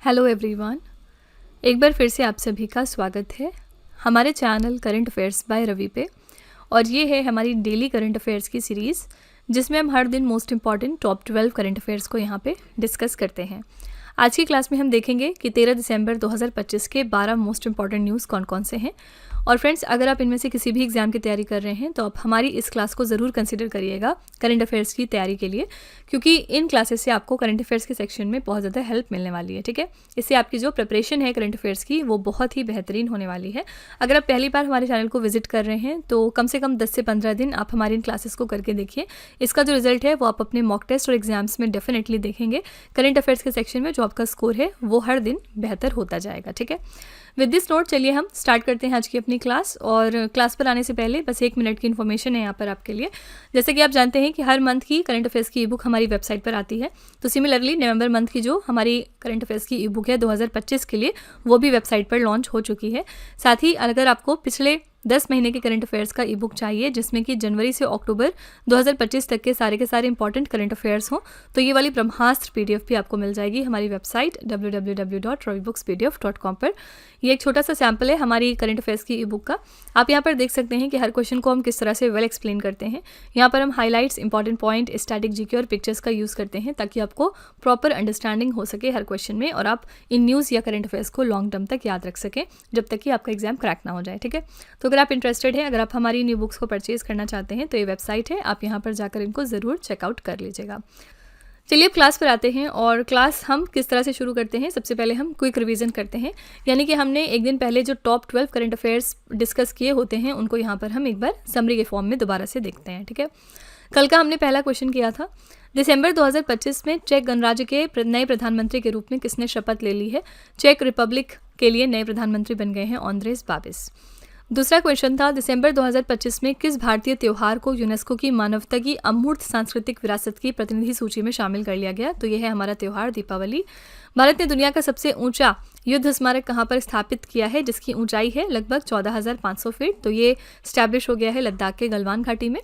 Hello everyone, एक बार फिर से आप सभी का स्वागत है हमारे channel current affairs by Ravi पे। और ये है हमारी डेली करंट अफेयर्स की सीरीज़ जिसमें हम हर दिन most important top 12 current affairs को यहाँ पे डिस्कस करते हैं। आज की क्लास में हम देखेंगे कि 13 दिसंबर 2025 के 12 मोस्ट इंपॉर्टेंट न्यूज़ कौन कौन से हैं। और फ्रेंड्स, अगर आप इनमें से किसी भी एग्जाम की तैयारी कर रहे हैं तो आप हमारी इस क्लास को ज़रूर कंसिडर करिएगा करंट अफेयर्स की तैयारी के लिए, क्योंकि इन क्लासेस से आपको करंट अफेयर्स के सेक्शन में बहुत ज़्यादा हेल्प मिलने वाली है। ठीक है, इससे आपकी जो प्रिपरेशन है करंट अफेयर्स की वो बहुत ही बेहतरीन होने वाली है। अगर आप पहली बार हमारे चैनल को विजिट कर रहे हैं तो कम से कम 10 से 15 दिन आप हमारी इन क्लासेस को करके देखिए। इसका जो रिजल्ट है वो आप अपने मॉक टेस्ट और एग्जाम्स में डेफिनेटली देखेंगे। करंट अफेयर्स के सेक्शन में जो आपका स्कोर है वो हर दिन बेहतर होता जाएगा। ठीक है, विद दिस नोट चलिए हम स्टार्ट करते हैं आज की अपनी क्लास। और क्लास पर आने से पहले बस 1 मिनट की इन्फॉर्मेशन है यहाँ पर आपके लिए। जैसे कि आप जानते हैं कि हर मंथ की करंट अफेयर्स की ई बुक हमारी वेबसाइट पर आती है, तो सिमिलरली नवंबर मंथ की जो हमारी करंट अफेयर्स की ई बुक है 2025 के लिए, वो भी वेबसाइट पर लॉन्च हो चुकी है। साथ ही अगर आपको पिछले 10 महीने के करंट अफेयर्स का ई बुक चाहिए जिसमें कि जनवरी से अक्टूबर 2025 तक के सारे इंपॉर्टेंट करंट अफेयर्स हों, तो ये वाली ब्रह्मास्त्र PDF भी आपको मिल जाएगी हमारी वेबसाइट www.ravibooks.pdf.com पर। ये एक छोटा सा सैम्पल है हमारी करंट अफेयर्स की ई बुक का। आप यहाँ पर देख सकते हैं कि हर क्वेश्चन को हम किस तरह से वेल एक्सप्लेन करते हैं। यहाँ पर हम highlights, important point, static GK और पिक्चर्स का यूज़ करते हैं ताकि आपको प्रॉपर अंडरस्टैंडिंग हो सके हर क्वेश्चन में और आप इन न्यूज़ या करंट अफेयर्स को लॉन्ग टर्म तक याद रख सकें जब तक कि आपका एग्जाम क्रैक ना हो जाए। ठीक है, तो अगर आप इंटरेस्टेड हैं, अगर आप हमारी न्यू बुक्स को परचेज करना चाहते हैं तो ये वेबसाइट है, आप यहाँ पर जाकर इनको ज़रूर चेकआउट कर लीजिएगा। चलिए अब क्लास पर आते हैं। और क्लास हम किस तरह से शुरू करते हैं, सबसे पहले हम क्विक रिवीजन करते हैं। यानी कि हमने एक दिन पहले जो टॉप 12 करंट अफेयर्स डिस्कस किए होते हैं उनको यहाँ पर हम एक बार समरी के फॉर्म में दोबारा से देखते हैं। ठीक है, कल का हमने पहला क्वेश्चन किया था, दिसंबर 2025 में चेक गणराज्य के नए प्रधानमंत्री के रूप में किसने शपथ ले ली है। चेक रिपब्लिक के लिए नए प्रधानमंत्री बन गए हैं आंद्रेस बाबिस। दूसरा क्वेश्चन था, दिसंबर 2025 में किस भारतीय त्यौहार को यूनेस्को की मानवता की अमूर्त सांस्कृतिक विरासत की प्रतिनिधि सूची में शामिल कर लिया गया। तो यह है हमारा त्यौहार दीपावली। भारत ने दुनिया का सबसे ऊंचा युद्ध स्मारक कहाँ पर स्थापित किया है जिसकी ऊंचाई है लगभग 14,500 फीट। तो ये स्टैब्लिश हो गया है लद्दाख के गलवान घाटी में।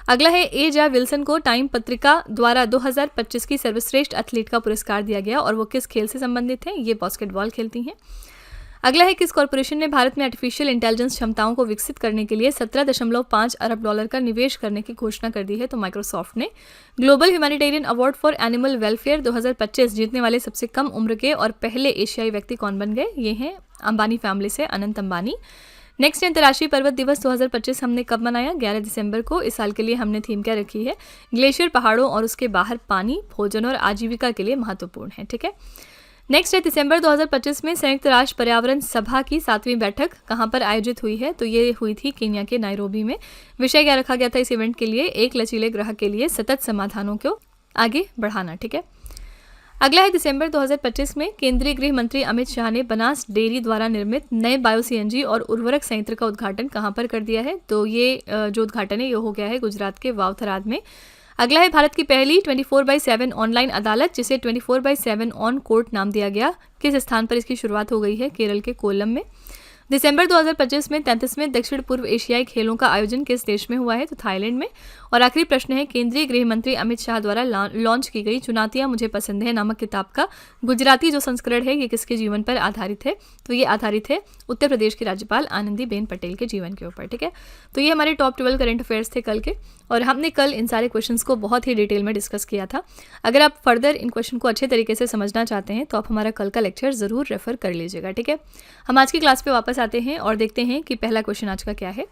अगला है, ए जा विल्सन को टाइम पत्रिका द्वारा 2025 की सर्वश्रेष्ठ एथलीट का पुरस्कार दिया गया और वो किस खेल से संबंधित हैं, ये बास्केटबॉल खेलती हैं। अगला है, किस कॉरपोरेशन ने भारत में आर्टिफिशियल इंटेलिजेंस क्षमताओं को विकसित करने के लिए 17.5 अरब डॉलर का निवेश करने की घोषणा कर दी है। तो माइक्रोसॉफ्ट ने। Global humanitarian award for animal welfare 2025 जीतने वाले सबसे कम उम्र के और पहले एशियाई व्यक्ति कौन बन गए, ये हैं अंबानी फैमिली से अनंत अंबानी। नेक्स्ट, अंतर्राष्ट्रीय पर्वत दिवस 2025 हमने कब मनाया, 11 दिसंबर को। इस साल के लिए हमने थीम क्या रखी है, ग्लेशियर, पहाड़ों और उसके बाहर पानी, भोजन और आजीविका के लिए महत्वपूर्ण है। ठीक है, नेक्स्ट है, दिसंबर 2025 में संयुक्त राष्ट्र पर्यावरण सभा की 7वीं बैठक कहाँ पर आयोजित हुई है। तो ये हुई थी केन्या के नायरोबी में। विषय क्या रखा गया था इस इवेंट के लिए, एक लचीले ग्रह के लिए सतत समाधानों को आगे बढ़ाना। ठीक है, अगला है, दिसंबर 2025 में केंद्रीय गृह मंत्री अमित शाह ने बनास डेयरी द्वारा निर्मित नए बायो CNG और उर्वरक संयंत्र का उद्घाटन कहाँ पर कर दिया है। तो ये जो उद्घाटन है ये हो गया है गुजरात के वावथराद में। अगला है, भारत की पहली 24/7 ऑनलाइन अदालत जिसे 24/7 ऑन कोर्ट नाम दिया गया, किस स्थान पर इसकी शुरुआत हो गई है, केरल के कोल्लम में। दिसंबर 2025 में 33वें दक्षिण पूर्व एशियाई खेलों का आयोजन किस देश में हुआ है, तो थाईलैंड में। और आखिरी प्रश्न है, केंद्रीय गृह मंत्री अमित शाह द्वारा लॉन्च की गई चुनौतियां मुझे पसंद है नामक किताब का गुजराती जो संस्करण है ये किसके जीवन पर आधारित है, तो ये आधारित है उत्तर प्रदेश की राज्यपाल आनंदीबेन पटेल के जीवन के ऊपर। ठीक है, तो ये हमारे टॉप 12 करंट अफेयर्स थे कल के, और हमने कल इन सारे क्वेश्चंस को बहुत ही डिटेल में डिस्कस किया था। अगर आप फर्दर इन क्वेश्चन को अच्छे तरीके से समझना चाहते हैं तो आप हमारा कल का लेक्चर ज़रूर रेफर कर लीजिएगा। ठीक है, हम आज की क्लास पे वापस आते हैं और देखते हैं कि पहला क्वेश्चन आज का क्या है।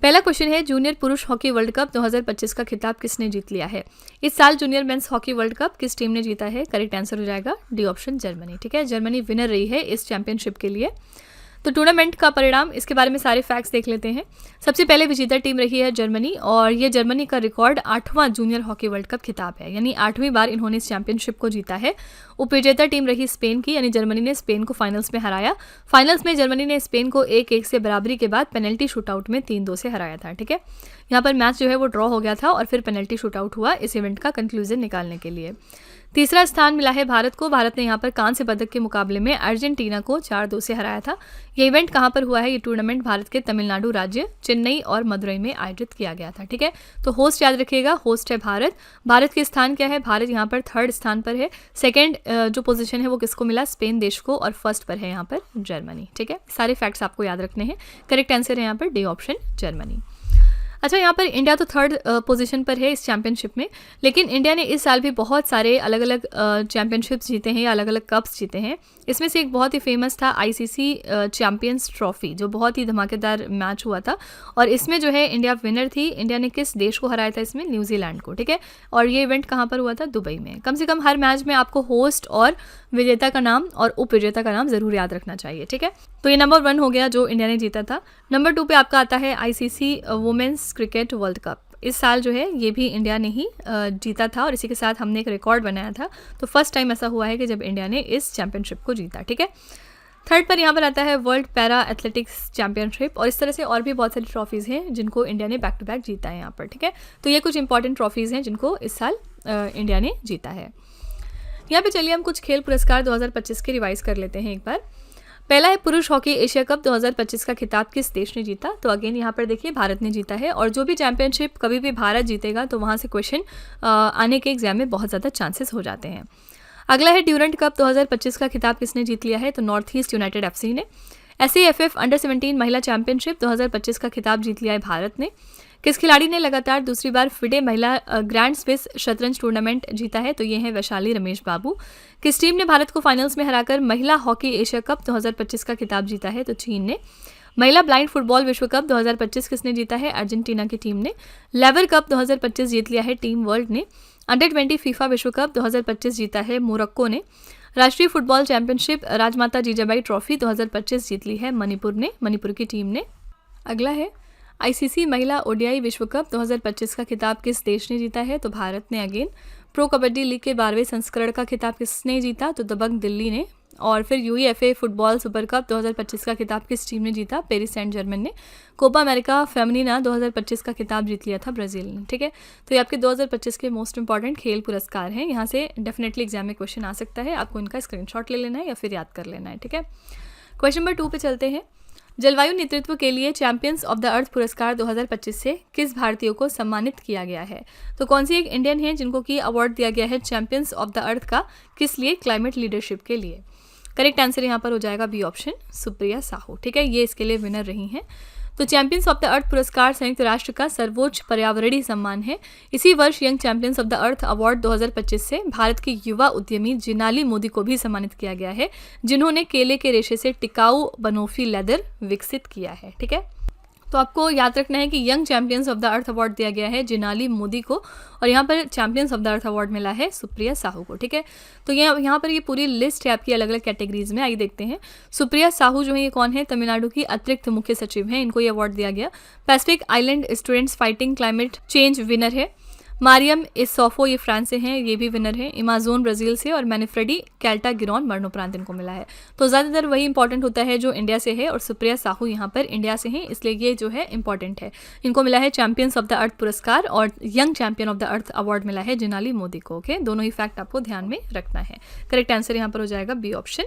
पहला क्वेश्चन है, जूनियर पुरुष हॉकी वर्ल्ड कप 2025 का खिताब किसने जीत लिया है। इस साल junior men's hockey world cup किस टीम ने जीता है, करेक्ट आंसर हो जाएगा डी ऑप्शन, जर्मनी। ठीक है, जर्मनी विनर रही है इस चैंपियनशिप के लिए। तो टूर्नामेंट का परिणाम, इसके बारे में सारे फैक्ट्स देख लेते हैं। सबसे पहले विजेता टीम रही है जर्मनी और ये जर्मनी का रिकॉर्ड 8वां जूनियर हॉकी वर्ल्ड कप खिताब है, यानी 8वीं बार इन्होंने इस चैंपियनशिप को जीता है। उपविजेता टीम रही स्पेन की, यानी जर्मनी ने स्पेन को फाइनल्स में हराया। फाइनल्स में जर्मनी ने स्पेन को 1-1 से बराबरी के बाद पेनल्टी शूटआउट में 3-2 से हराया था। ठीक है, यहाँ पर मैच जो है वो ड्रॉ हो गया था और फिर पेनल्टी शूटआउट हुआ इस इवेंट का कंक्लूजन निकालने के लिए। तीसरा स्थान मिला है भारत को। भारत ने यहाँ पर कांस्य पदक के मुकाबले में अर्जेंटीना को 4-2 से हराया था। ये इवेंट कहाँ पर हुआ है, ये टूर्नामेंट भारत के तमिलनाडु राज्य चेन्नई और मदुरई में आयोजित किया गया था। ठीक है, तो होस्ट याद रखिएगा, होस्ट है भारत। भारत के स्थान क्या है, भारत यहाँ पर 3rd स्थान पर है। सेकंड जो पोजीशन है वो किसको मिला, स्पेन देश को, और फर्स्ट पर है यहाँ पर जर्मनी। ठीक है, सारे फैक्ट्स आपको याद रखने हैं। करेक्ट आंसर है यहाँ पर डी ऑप्शन, जर्मनी। अच्छा, यहाँ पर इंडिया तो थर्ड पोजीशन पर है इस चैंपियनशिप में, लेकिन इंडिया ने इस साल भी बहुत सारे अलग अलग चैंपियनशिप्स जीते हैं या अलग अलग कप्स जीते हैं। इसमें से एक बहुत ही फेमस था आईसीसी चैंपियंस ट्रॉफी, जो बहुत ही धमाकेदार मैच हुआ था, और इसमें जो है इंडिया विनर थी। इंडिया ने किस देश को हराया था इसमें, न्यूजीलैंड को। ठीक है, और ये इवेंट कहाँ पर हुआ था, दुबई में। कम से कम हर मैच में आपको होस्ट और विजेता का नाम और उप विजेता का नाम जरूर याद रखना चाहिए। ठीक है, तो ये नंबर 1 हो गया जो इंडिया ने जीता था। नंबर 2 पे आपका आता है ICC women's cricket world cup. इस साल जो है ये भी इंडिया ने ही जीता था, और इसी के साथ हमने एक रिकॉर्ड बनाया था। तो फर्स्ट टाइम ऐसा हुआ है कि जब इंडिया ने इस चैंपियनशिप को जीता। ठीक है, थर्ड पर यहाँ पर आता है वर्ल्ड पैरा एथलेटिक्स चैंपियनशिप, और इस तरह से और भी बहुत सारी ट्रॉफीज़ हैं जिनको इंडिया ने बैक टू बैक जीता है यहाँ पर। ठीक है, तो ये कुछ इंपॉर्टेंट ट्रॉफीज़ हैं जिनको इस साल इंडिया ने जीता है। यहाँ पे चलिए हम कुछ खेल पुरस्कार 2025 के रिवाइज कर लेते हैं एक बार। पहला है पुरुष हॉकी एशिया कप 2025 का खिताब किस देश ने जीता। तो अगेन यहाँ पर देखिए भारत ने जीता है, और जो भी चैंपियनशिप कभी भी भारत जीतेगा तो वहाँ से क्वेश्चन आने के एग्जाम में बहुत ज़्यादा चांसेस हो जाते हैं। अगला है ड्यूरेंट कप 2025 का खिताब किसने जीत लिया है। तो नॉर्थ ईस्ट यूनाइटेड FC ने। SAFF अंडर 17 महिला चैंपियनशिप 2025 का खिताब जीत लिया है भारत ने। किस खिलाड़ी ने लगातार दूसरी बार फिडे महिला ग्रैंड स्विस शतरंज टूर्नामेंट जीता है। तो ये है वैशाली रमेश बाबू। किस टीम ने भारत को फाइनल्स में हराकर महिला हॉकी एशिया कप 2025 का खिताब जीता है। तो चीन ने। महिला ब्लाइंड फुटबॉल विश्व कप 2025 किसने जीता है। अर्जेंटीना की टीम ने। लेवर कप 2025 जीत लिया है टीम वर्ल्ड ने। अंडर 20 फीफा विश्व कप 2025 जीता है मोरक्को ने। राष्ट्रीय फुटबॉल चैंपियनशिप राजमाता जीजाबाई ट्रॉफी 2025 जीत ली है मणिपुर ने, मणिपुर की टीम ने। अगला है आईसीसी महिला ओडीआई विश्व कप 2025 का खिताब किस देश ने जीता है। तो भारत ने अगेन। प्रो कबड्डी लीग के 12वें संस्करण का खिताब किसने जीता। तो दबंग दिल्ली ने। और फिर यूईएफए फुटबॉल सुपर कप 2025 का खिताब किस टीम ने जीता। पेरिस सेंट जर्मन ने। कोपा अमेरिका फेमिनिना 2025 का खिताब जीत लिया था ब्राजील ने। ठीक है, तो ये आपके 2025 के मोस्ट इंपॉर्टेंट खेल पुरस्कार हैं। यहाँ से डेफिनेटली एग्जाम में क्वेश्चन आ सकता है, आपको इनका स्क्रीनशॉट ले लेना है या फिर याद कर लेना है। ठीक है, क्वेश्चन नंबर 2 पे चलते हैं। जलवायु नेतृत्व के लिए चैंपियंस ऑफ द अर्थ पुरस्कार 2025 से किस भारतीय को सम्मानित किया गया है। तो कौन सी एक इंडियन है जिनको कि अवार्ड दिया गया है चैंपियंस ऑफ द अर्थ का, किस लिए, क्लाइमेट लीडरशिप के लिए। करेक्ट आंसर यहाँ पर हो जाएगा बी ऑप्शन, सुप्रिया साहू। ठीक है, ये इसके लिए विनर रही हैं। तो चैंपियंस ऑफ द अर्थ पुरस्कार संयुक्त राष्ट्र का सर्वोच्च पर्यावरणीय सम्मान है। इसी वर्ष young champions of the earth award 2025 से भारत की युवा उद्यमी जिनाली मोदी को भी सम्मानित किया गया है, जिन्होंने केले के रेशे से टिकाऊ बनोफी लेदर विकसित किया है। ठीक है, तो आपको याद रखना है कि young champions of the earth award दिया गया है जिनाली मोदी को, और यहाँ पर champions of the earth award मिला है सुप्रिया साहू को। ठीक है, तो यहाँ पर ये पूरी लिस्ट है आपकी अलग अलग कैटेगरीज में। आइए देखते हैं। सुप्रिया साहू जो है ये कौन है, तमिलनाडु की अतिरिक्त मुख्य सचिव हैं, इनको ये अवार्ड दिया गया। Pacific island students fighting climate change winner है। मारियम इस्सोफो ये फ्रांस से हैं, ये भी विनर है। इमाजोन ब्राज़ील से, और मैनिफ्रेडी कैल्टा गिरॉन मरणोपरांत इनको मिला है। तो ज़्यादातर वही इंपॉर्टेंट होता है जो इंडिया से है, और सुप्रिया साहू यहाँ पर इंडिया से हैं, इसलिए ये जो है इंपॉर्टेंट है। इनको मिला है चैंपियंस ऑफ द अर्थ पुरस्कार, और young champion of the earth award मिला है जिनाली मोदी को। ओके, दोनों ही फैक्ट आपको ध्यान में रखना है। करेक्ट आंसर यहाँ पर हो जाएगा बी ऑप्शन।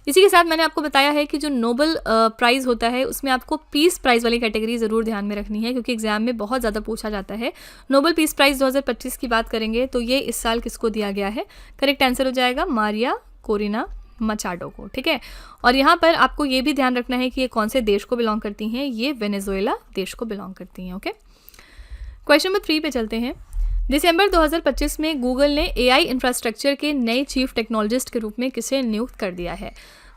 इसी के साथ मैंने आपको बताया है कि जो नोबल प्राइज़ होता है उसमें आपको पीस प्राइज़ वाली कैटेगरी ज़रूर ध्यान में रखनी है, क्योंकि एग्जाम में बहुत ज़्यादा पूछा जाता है। नोबल पीस प्राइज़ 2025 की बात करेंगे तो ये इस साल किसको दिया गया है। करेक्ट आंसर हो जाएगा मारिया कोरिना मचाडो को। ठीक है, और यहाँ पर आपको ये भी ध्यान रखना है कि ये कौन से देश को बिलोंग करती हैं। ये वेनेजुएला देश को बिलोंग करती हैं। ओके, क्वेश्चन नंबर 3 पे चलते हैं। दिसंबर 2025 में गूगल ने AI इंफ्रास्ट्रक्चर के नए चीफ टेक्नोलॉजिस्ट के रूप में किसे नियुक्त कर दिया है।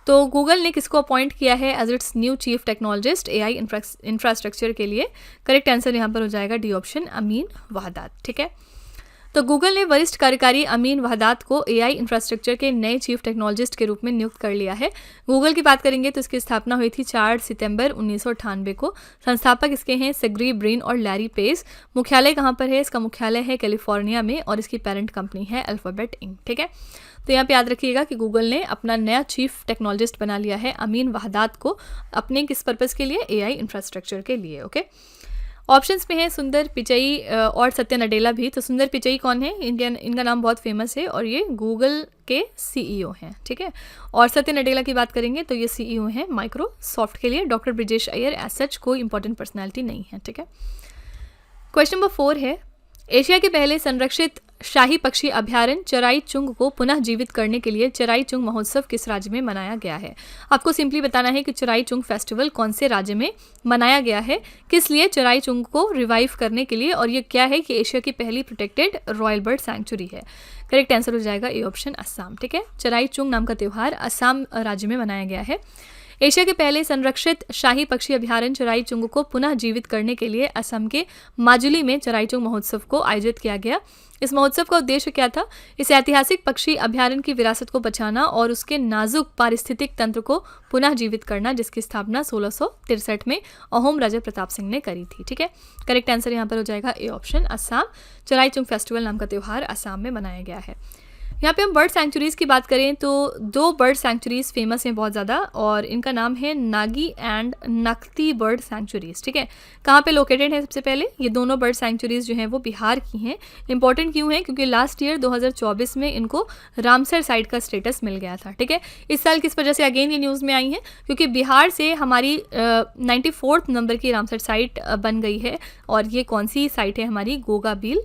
तो गूगल ने किसको अपॉइंट किया है as its new chief technologist AI infrastructure के लिए। करेक्ट आंसर यहाँ पर हो जाएगा डी ऑप्शन, अमीन वहदात। ठीक है, तो गूगल ने वरिष्ठ कार्यकारी अमीन वहदात को AI इंफ्रास्ट्रक्चर के नए चीफ टेक्नोलॉजिस्ट के रूप में नियुक्त कर लिया है। गूगल की बात करेंगे तो इसकी स्थापना हुई थी 4 सितंबर 1998 को। संस्थापक इसके हैं सेग्री ब्रिन और लैरी पेस। मुख्यालय कहाँ पर है, इसका मुख्यालय है कैलिफोर्निया में, और इसकी पेरेंट कंपनी है अल्फाबेट इंक। ठीक है, तो यहाँ पे याद रखिएगा कि गूगल ने अपना नया चीफ टेक्नोलॉजिस्ट बना लिया है अमीन वहदात को, अपने किस पर्पज़ के लिए, AI इंफ्रास्ट्रक्चर के लिए। ओके, ऑप्शंस में है सुंदर पिचई और सत्य नडेला भी। तो सुंदर पिचई कौन है, इंडियन, इनका नाम बहुत फेमस है और ये गूगल के CEO हैं। ठीक है, और सत्य नडेला की बात करेंगे तो ये CEO हैं माइक्रोसॉफ्ट के लिए। Doctor Brijesh Iyer as such कोई इंपॉर्टेंट पर्सनैलिटी नहीं है। ठीक है, क्वेश्चन नंबर 4 है। एशिया के पहले संरक्षित शाही पक्षी अभयारण्य चराई चुंग को पुनः जीवित करने के लिए चराई चुंग महोत्सव किस राज्य में मनाया गया है। आपको सिंपली बताना है कि चराई चुंग फेस्टिवल कौन से राज्य में मनाया गया है, किस लिए चराई चुंग को रिवाइव करने के लिए, और ये क्या है कि एशिया की पहली प्रोटेक्टेड रॉयल बर्ड सैंक्चुरी है। करेक्ट आंसर हो जाएगा ए ऑप्शन असम। ठीक है, चराई चुंग नाम का त्यौहार असम राज्य में मनाया गया है। एशिया के पहले संरक्षित शाही पक्षी अभयारण्य चराई चुंग को पुनः जीवित करने के लिए असम के माजुली में चराई चुंग महोत्सव को आयोजित किया गया। इस महोत्सव का उद्देश्य क्या था? इस ऐतिहासिक पक्षी अभयारण्य की विरासत को बचाना और उसके नाजुक पारिस्थितिक तंत्र को पुनः जीवित करना, जिसकी स्थापना 1663 में अहोम राजा प्रताप सिंह ने करी थी। ठीक है, करेक्ट आंसर यहाँ पर हो जाएगा ए ऑप्शन असम। चराई चुंग फेस्टिवल नाम का त्यौहार असम में मनाया गया है। यहाँ पे हम बर्ड सैंक्चुरीज़ की बात करें तो 2 बर्ड सैंक्चुरीज़ फेमस हैं बहुत ज़्यादा, और इनका नाम है नागी एंड नक्ती बर्ड सैंक्चुरीज़। ठीक है, कहाँ पे लोकेटेड है? सबसे पहले ये दोनों बर्ड सैंक्चुरीज़ जो हैं वो बिहार की हैं। इंपॉर्टेंट क्यों है? क्योंकि लास्ट ईयर 2024 में इनको रामसर साइट का स्टेटस मिल गया था। ठीक है, इस साल किस वजह से अगेन ये न्यूज़ में आई है? क्योंकि बिहार से हमारी 94th नंबर की रामसर साइट बन गई है, और ये कौन सी साइट है? हमारी गोगाबील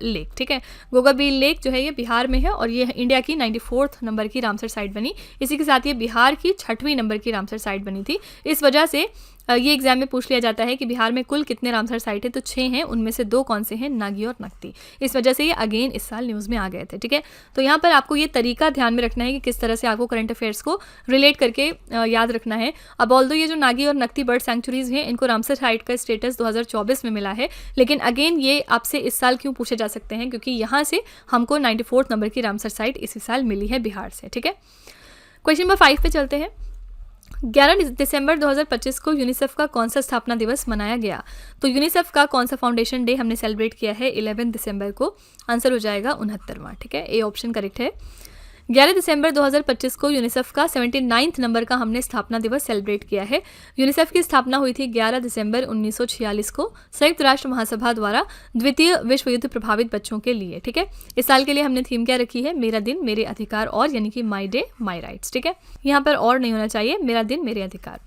लेक। ठीक है, गोगाबील लेक जो है ये बिहार में है, और ये इंडिया की 94th नंबर की रामसर साइट बनी। इसी के साथ ये बिहार की 6वीं नंबर की रामसर साइट बनी थी। इस वजह से ये एग्जाम में पूछ लिया जाता है कि बिहार में कुल कितने रामसर साइट है, तो 6 हैं, उनमें से 2 कौन से हैं? नागी और नक्ती। इस वजह से ये अगेन इस साल न्यूज़ में आ गए थे। ठीक है, तो यहाँ पर आपको ये तरीका ध्यान में रखना है कि किस तरह से आपको करंट अफेयर्स को रिलेट करके याद रखना है। अब ऑल्दो ये जो नागी और नक्ती बर्ड सैंक्चुरीज़ हैं, इनको रामसर साइट का स्टेटस 2024 में मिला है, लेकिन अगेन ये आपसे इस साल क्यों पूछे जा सकते हैं? क्योंकि यहाँ से हमको 94th नंबर की रामसर साइट इसी साल मिली है बिहार से। ठीक है, क्वेश्चन नंबर 5 पे चलते हैं। 11 दिसंबर 2025 को यूनिसेफ का कौन सा स्थापना दिवस मनाया गया? तो यूनिसेफ का कौन सा फाउंडेशन डे हमने सेलिब्रेट किया है 11 दिसंबर को? आंसर हो जाएगा 69वां। ठीक है, ए ऑप्शन करेक्ट है। 11 दिसंबर 2025 को यूनिसेफ का 79th नंबर का हमने स्थापना दिवस सेलिब्रेट किया है। यूनिसेफ की स्थापना हुई थी 11 दिसंबर 1946 को संयुक्त राष्ट्र महासभा द्वारा द्वितीय विश्व युद्ध प्रभावित बच्चों के लिए। ठीक है, इस साल के लिए हमने थीम क्या रखी है? मेरा दिन मेरे अधिकार और, यानी कि माई डे माई राइट्स। ठीक है, यहाँ पर और नहीं होना चाहिए, मेरा दिन मेरे अधिकार।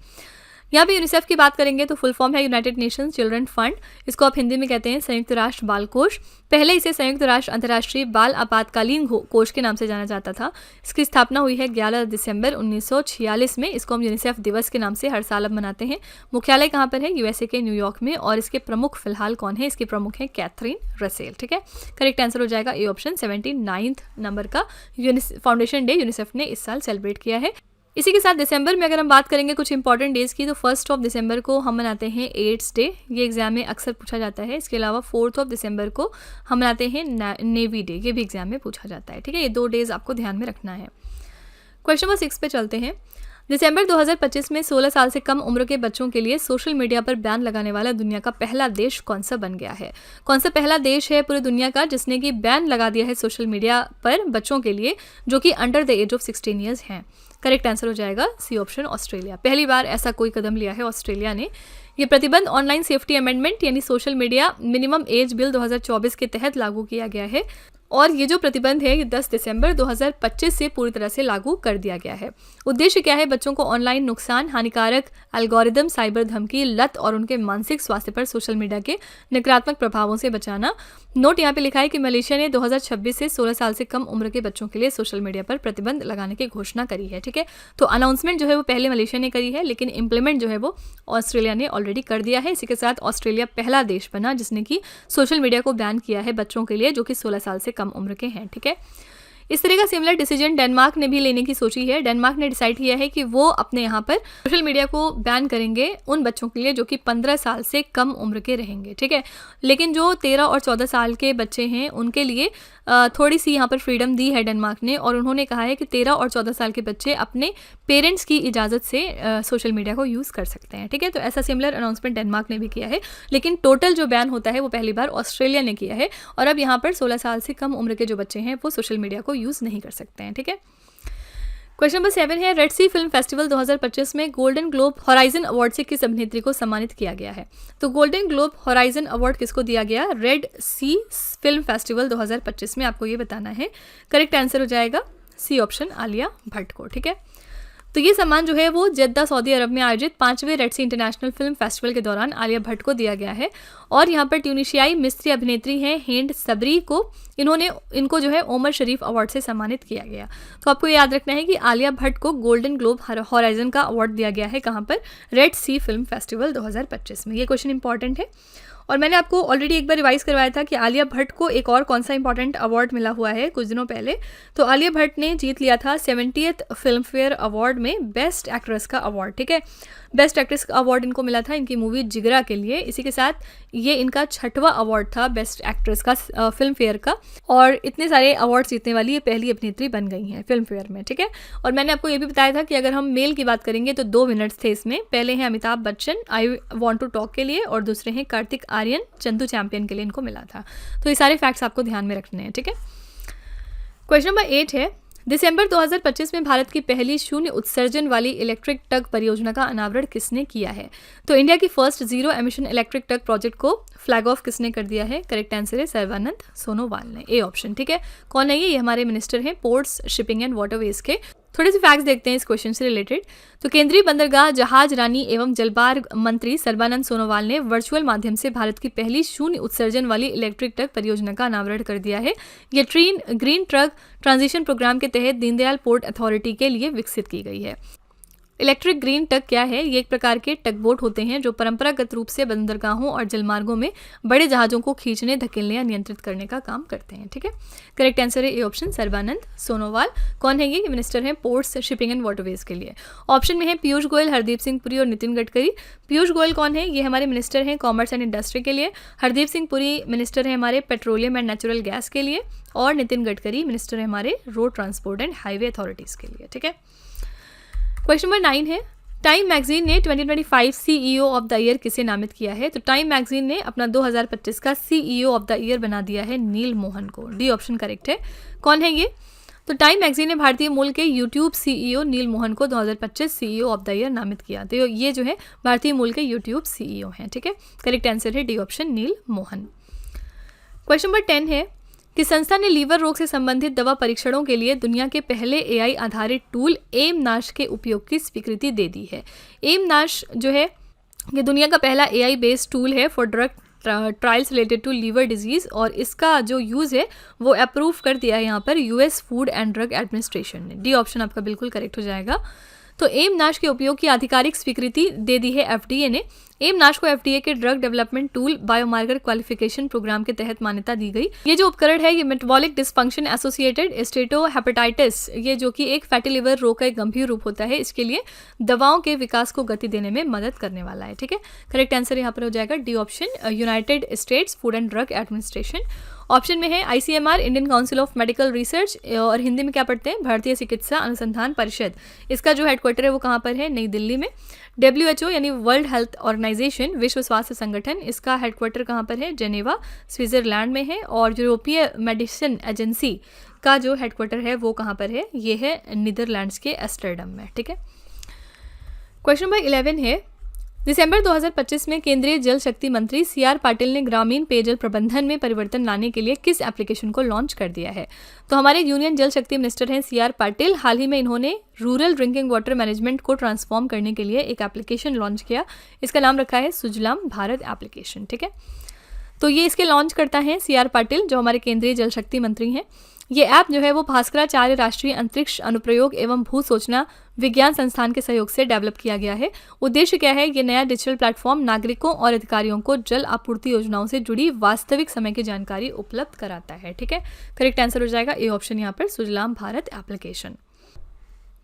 यहाँ पे यूनिसेफ की बात करेंगे तो फुल फॉर्म है यूनाइटेड नेशंस चिल्ड्रन फंड। इसको आप हिंदी में कहते हैं संयुक्त राष्ट्र बाल कोष। पहले इसे संयुक्त राष्ट्र अंतर्राष्ट्रीय बाल आपातकालीन कोष के नाम से जाना जाता था। इसकी स्थापना हुई है 11 दिसंबर 1946 में। इसको हम यूनिसेफ दिवस के नाम से हर साल अब मनाते हैं। मुख्यालय कहाँ पर है? यूएसए के न्यूयॉर्क में, और इसके प्रमुख फिलहाल कौन है? इसके प्रमुख है कैथरीन रसेल। ठीक है, करेक्ट आंसर हो जाएगा ए ऑप्शन 79th नंबर का फाउंडेशन डे यूनिसेफ ने इस साल सेलिब्रेट किया है। इसी के साथ दिसंबर में अगर हम बात करेंगे कुछ इंपॉर्टेंट डेज़ की, तो 1 दिसंबर को हम मनाते हैं एड्स डे। ये एग्जाम में अक्सर पूछा जाता है। इसके अलावा 4 दिसंबर को हम मनाते हैं नेवी डे। ये भी एग्जाम में पूछा जाता है। ठीक है, ये 2 डेज़ आपको ध्यान में रखना है। क्वेश्चन नंबर 6 पे चलते हैं। दिसंबर 2025 में 16 साल से कम उम्र के बच्चों के लिए सोशल मीडिया पर बैन लगाने वाला दुनिया का पहला देश कौन सा बन गया है? कौन सा पहला देश है पूरी दुनिया का जिसने कि बैन लगा दिया है सोशल मीडिया पर बच्चों के लिए जो कि under the age of 16 years हैं? करेक्ट आंसर हो जाएगा सी ऑप्शन ऑस्ट्रेलिया। पहली बार ऐसा कोई कदम लिया है ऑस्ट्रेलिया ने। ये प्रतिबंध ऑनलाइन सेफ्टी अमेंडमेंट यानी social media minimum age bill 2024 के तहत लागू किया गया है, और ये जो प्रतिबंध है ये 10 दिसंबर 2025 से पूरी तरह से लागू कर दिया गया है। उद्देश्य क्या है? बच्चों को ऑनलाइन नुकसान, हानिकारक एल्गोरिदम, साइबर धमकी, लत और उनके मानसिक स्वास्थ्य पर सोशल मीडिया के नकारात्मक प्रभावों से बचाना। नोट यहाँ पे लिखा है कि मलेशिया ने 2026 से 16 साल से कम उम्र के बच्चों के लिए सोशल मीडिया पर प्रतिबंध लगाने की घोषणा करी है। ठीक है, तो अनाउंसमेंट जो है वो पहले मलेशिया ने करी है, लेकिन इंप्लीमेंट जो है वो ऑस्ट्रेलिया ने ऑलरेडी कर दिया है। इसी के साथ ऑस्ट्रेलिया पहला देश बना जिसने कि सोशल मीडिया को बैन किया है बच्चों के लिए जो कि 16 साल से कम उम्र के हैं। ठीक है, इस तरह का सिमिलर डिसीजन डेनमार्क ने भी लेने की सोची है। डेनमार्क ने डिसाइड किया है कि वो अपने यहाँ पर सोशल मीडिया को बैन करेंगे उन बच्चों के लिए जो कि 15 साल से कम उम्र के रहेंगे। ठीक है, लेकिन जो 13 और 14 साल के बच्चे हैं उनके लिए थोड़ी सी यहाँ पर फ्रीडम दी है डेनमार्क ने, और उन्होंने कहा है कि 13 और 14 साल के बच्चे अपने पेरेंट्स की इजाज़त से सोशल मीडिया को यूज़ कर सकते हैं। ठीक है, तो ऐसा सिमिलर अनाउंसमेंट डेनमार्क ने भी किया है, लेकिन टोटल जो बैन होता है वो पहली बार ऑस्ट्रेलिया ने किया है, और अब यहाँ पर 16 साल से कम उम्र के जो बच्चे हैं वो सोशल मीडिया को यूज़ नहीं कर सकते हैं। ठीक है, क्वेश्चन नंबर 7 है रेड सी फिल्म फेस्टिवल 2025 में गोल्डन ग्लोब हॉराइजन अवार्ड से किस अभिनेत्री को सम्मानित किया गया है? तो गोल्डन ग्लोब हॉराइजन अवार्ड किसको दिया गया? रेड सी फिल्म फेस्टिवल 2025 में आपको ये बताना है। करेक्ट आंसर हो जाएगा सी ऑप्शन आलिया भट्ट को। ठीक है, तो ये सम्मान जो है वो जद्दा सऊदी अरब में आयोजित 5वें रेड सी इंटरनेशनल फिल्म फेस्टिवल के दौरान आलिया भट्ट को दिया गया है। और यहाँ पर ट्यूनिशियाई मिस्री अभिनेत्री हैं हिंद सबरी को इनको जो है ओमर शरीफ अवार्ड से सम्मानित किया गया। तो आपको याद रखना है कि आलिया भट्ट को गोल्डन ग्लोब हॉराइजन का अवार्ड दिया गया है, कहाँ पर, रेड सी फिल्म फेस्टिवल 2025 में। ये क्वेश्चन इंपॉर्टेंट है। और मैंने आपको ऑलरेडी एक बार रिवाइज करवाया था कि आलिया भट्ट को एक और कौन सा इंपॉर्टेंट अवार्ड मिला हुआ है कुछ दिनों पहले। तो आलिया भट्ट ने जीत लिया था 70th फिल्म फेयर अवार्ड में बेस्ट एक्ट्रेस का अवार्ड, ठीक है। बेस्ट एक्ट्रेस का अवार्ड इनको मिला था इनकी मूवी जिगरा के लिए। इसी के साथ ये इनका 6वां अवार्ड था बेस्ट एक्ट्रेस का फिल्म फेयर का। और इतने सारे अवार्ड जीतने वाली ये पहली अभिनेत्री बन गई हैं फिल्म फेयर में, ठीक है। और मैंने आपको ये भी बताया था कि अगर हम मेल की बात करेंगे तो 2 विनर्स थे इसमें। पहले हैं Amitabh Bachchan I want to talk के लिए, और दूसरे हैं कार्तिक आर्यन चंदू चैंपियन के लिए इनको मिला था। तो ये सारे फैक्ट्स आपको ध्यान में रखने हैं, ठीक है। क्वेश्चन नंबर 8 है, दिसंबर 2025 में भारत की पहली शून्य उत्सर्जन वाली इलेक्ट्रिक ट्रक परियोजना का अनावरण किसने किया है? तो इंडिया की first zero emission electric truck project को फ्लैग ऑफ किसने कर दिया है? करेक्ट आंसर है सर्बानंद सोनोवाल ने, ए ऑप्शन, ठीक है। कौन है ये हमारे मिनिस्टर हैं पोर्ट्स, शिपिंग एंड वाटरवेज के। थोड़े से फैक्ट्स देखते हैं इस क्वेश्चन से रिलेटेड। तो केंद्रीय बंदरगाह, जहाज रानी एवं जलमार्ग मंत्री सर्बानंद सोनोवाल ने वर्चुअल माध्यम से भारत की पहली शून्य उत्सर्जन वाली इलेक्ट्रिक ट्रक परियोजना का अनावरण कर दिया है। ये ग्रीन ट्रक ट्रांजिशन प्रोग्राम के तहत दीनदयाल पोर्ट अथॉरिटी के लिए विकसित की गई है। इलेक्ट्रिक ग्रीन ट्रक क्या है? ये एक प्रकार के टग बोट होते हैं जो परंपरागत रूप से बंदरगाहों और जलमार्गों में बड़े जहाजों को खींचने, धकेलने या नियंत्रित करने का काम करते हैं, ठीक है। करेक्ट आंसर है ए ऑप्शन सर्बानंद सोनोवाल। कौन है ये मिनिस्टर हैं पोर्ट्स, शिपिंग एंड वाटरवेज के लिए। ऑप्शन में है पीयूष गोयल, हरदीप सिंह पुरी और नितिन गडकरी। पीयूष गोयल कौन है? ये हमारे मिनिस्टर हैं कॉमर्स एंड इंडस्ट्री के लिए। हरदीप सिंह पुरी मिनिस्टर हैं हमारे पेट्रोलियम एंड नेचुरल गैस के लिए। और नितिन गडकरी मिनिस्टर हैं हमारे road transport and highway authorities के लिए, ठीक है। क्वेश्चन नंबर 9 है, टाइम मैगजीन ने 2025 सीईओ ऑफ द ईयर किसे नामित किया है? तो टाइम मैगजीन ने अपना 2025 का सीईओ ऑफ द ईयर बना दिया है नील मोहन को, डी ऑप्शन करेक्ट है। कौन है ये? तो टाइम मैगजीन ने भारतीय मूल के यूट्यूब सीईओ नील मोहन को 2025 सीईओ ऑफ द ईयर नामित किया। तो ये जो है भारतीय मूल के यूट्यूब सीईओ हैं, ठीक है। करेक्ट आंसर है डी ऑप्शन नील मोहन। क्वेश्चन नंबर 10 है कि संस्था ने लीवर रोग से संबंधित दवा परीक्षणों के लिए दुनिया के पहले एआई आधारित टूल एम-नाश के उपयोग की स्वीकृति दे दी है। एम-नाश जो है ये दुनिया का पहला एआई बेस्ड टूल है for drug trials related to liver diseases, और इसका जो यूज़ है वो अप्रूव कर दिया है यहाँ पर US food and drug administration ने। डी ऑप्शन आपका बिल्कुल करेक्ट हो जाएगा। तो एम-नाश के उपयोग की आधिकारिक स्वीकृति दे दी है एफडीए ने। एम-नाश को एफडीए के drug development tool biomarker qualification program के तहत मान्यता दी गई। ये जो उपकरण है ये मेटाबॉलिक डिसफंक्शन एसोसिएटेड स्टेटोहेपेटाइटिस, ये जो कि एक फैटी लिवर रोग का एक गंभीर रूप होता है, इसके लिए दवाओं के विकास को गति देने में मदद करने वाला है, ठीक है। करेक्ट आंसर यहाँ पर हो जाएगा D option United states food and drug administration. Option में है ICMR, Indian council of medical research, और हिंदी में क्या पढ़ते हैं? भारतीय चिकित्सा अनुसंधान परिषद। इसका जो हेडक्वार्टर है वो कहाँ पर है? नई दिल्ली में। WHO यानी वर्ल्ड हेल्थ ऑर्गेनाइजेशन, विश्व स्वास्थ्य संगठन, इसका हेडक्वार्टर कहाँ पर है? जेनेवा स्विट्जरलैंड में है। और यूरोपीय मेडिसिन एजेंसी का जो हेडक्वार्टर है वो कहाँ पर है? ये है नीदरलैंड्स के एम्स्टर्डम में, ठीक है। क्वेश्चन नंबर 11 है, दिसंबर 2025 में केंद्रीय जल शक्ति मंत्री CR पाटिल ने ग्रामीण पेयजल प्रबंधन में परिवर्तन लाने के लिए किस एप्लीकेशन को लॉन्च कर दिया है? तो हमारे यूनियन जल शक्ति मिनिस्टर हैं CR पाटिल। हाल ही में इन्होंने रूरल ड्रिंकिंग वाटर मैनेजमेंट को ट्रांसफॉर्म करने के लिए एक एप्लीकेशन लॉन्च किया। इसका नाम रखा है सुजलाम भारत एप्लीकेशन, ठीक है। तो ये इसके लॉन्च करता है CR पाटिल, जो हमारे केंद्रीय जल शक्ति मंत्री हैं। ये ऐप जो है वो भास्कराचार्य राष्ट्रीय अंतरिक्ष अनुप्रयोग एवं भू सूचना विज्ञान संस्थान के सहयोग से डेवलप किया गया है। उद्देश्य क्या है? ये नया डिजिटल प्लेटफॉर्म नागरिकों और अधिकारियों को जल आपूर्ति योजनाओं से जुड़ी वास्तविक समय की जानकारी उपलब्ध कराता है, ठीक है। करेक्ट आंसर हो जाएगा ए ऑप्शन यहाँ पर Sujalam Bharat application.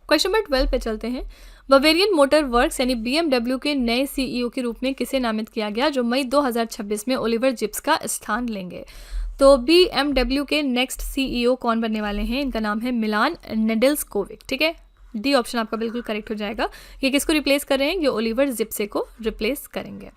Question number 12 पे चलते हैं। बवेरियन मोटर वर्क्स यानी BMW के नए सीईओ के रूप में किसे नामित किया गया, जो मई 2026 में ओलिवर जिप्स का स्थान लेंगे? तो BMW के नेक्स्ट सीईओ कौन बनने वाले हैं? इनका नाम है मिलान नेडेल्स्कोविक, ठीक है। डी ऑप्शन आपका बिल्कुल करेक्ट हो जाएगा। ये किसको रिप्लेस कर रहे हैं? ये ओलिवर जिप्से को रिप्लेस करेंगे।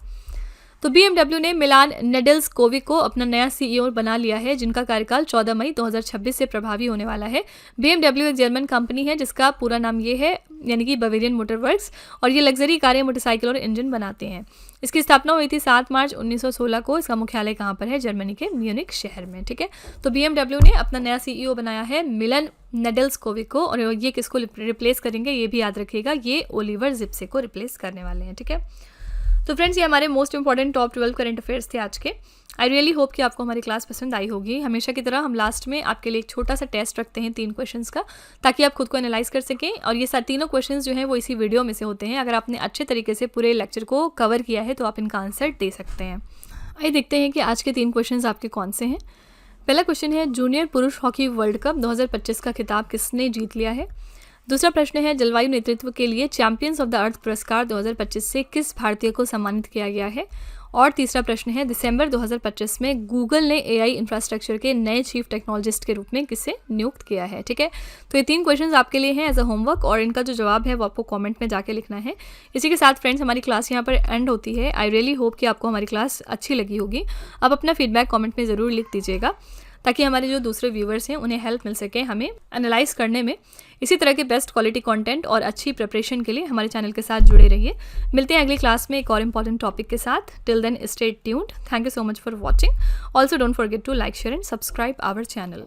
तो BMW ने मिलान नेडेल्स्कोविक को अपना नया सीईओ बना लिया है, जिनका कार्यकाल 14 मई 2026 से प्रभावी होने वाला है। BMW एक जर्मन कंपनी है जिसका पूरा नाम ये है यानी कि बवेरियन मोटर वर्क्स, और ये लग्जरी कारें, मोटरसाइकिल और इंजन बनाते हैं। इसकी स्थापना हुई थी 7 मार्च 1916 को। इसका मुख्यालय कहाँ पर है? जर्मनी के म्यूनिक शहर में। ठीक है, तो BMW ने अपना नया CEO बनाया है मिलन नेडेल्स्कोविक को, और ये किसको रिप्लेस करेंगे ये भी याद रखिएगा, ये ओलिवर जिप्से को रिप्लेस करने वाले हैं। ठीक है, तो फ्रेंड्स ये हमारे most important top 12 current affairs थे आज के। आई रियली होप कि आपको हमारी क्लास पसंद आई होगी। हमेशा की तरह हम लास्ट में आपके लिए एक छोटा सा टेस्ट रखते हैं 3 क्वेश्चंस का, ताकि आप खुद को एनालाइज कर सकें, और ये तीनों क्वेश्चंस जो हैं वो इसी वीडियो में से होते हैं। अगर आपने अच्छे तरीके से पूरे लेक्चर को कवर किया है तो आप इनका आंसर दे सकते हैं। आइए देखते हैं कि आज के 3 क्वेश्चंस आपके कौन से हैं। पहला क्वेश्चन है, जूनियर पुरुष हॉकी वर्ल्ड कप 2025 का खिताब किसने जीत लिया है? दूसरा प्रश्न है, जलवायु नेतृत्व के लिए चैंपियंस ऑफ द अर्थ पुरस्कार 2025 से किस भारतीय को सम्मानित किया गया है? और तीसरा प्रश्न है, दिसंबर 2025 में गूगल ने AI इंफ्रास्ट्रक्चर के नए चीफ टेक्नोलॉजिस्ट के रूप में किसे नियुक्त किया है? ठीक है, तो ये 3 क्वेश्चंस आपके लिए हैं एज अ होमवर्क, और इनका जो जवाब है वो आपको कमेंट में जाके लिखना है। इसी के साथ फ्रेंड्स हमारी क्लास यहाँ पर एंड होती है। आई रियली होप कि आपको हमारी क्लास अच्छी लगी होगी। आप अपना फीडबैक कमेंट में ज़रूर लिख दीजिएगा, ताकि हमारे जो दूसरे व्यूवर्स हैं उन्हें हेल्प मिल सके हमें एनालाइज करने में। इसी तरह के बेस्ट क्वालिटी कंटेंट और अच्छी प्रिपरेशन के लिए हमारे चैनल के साथ जुड़े रहिए। मिलते हैं अगली क्लास में एक और इम्पॉर्टेंट टॉपिक के साथ। Till then stay tuned. Thank you so much for watching. Also don't forget to like, share and subscribe our channel.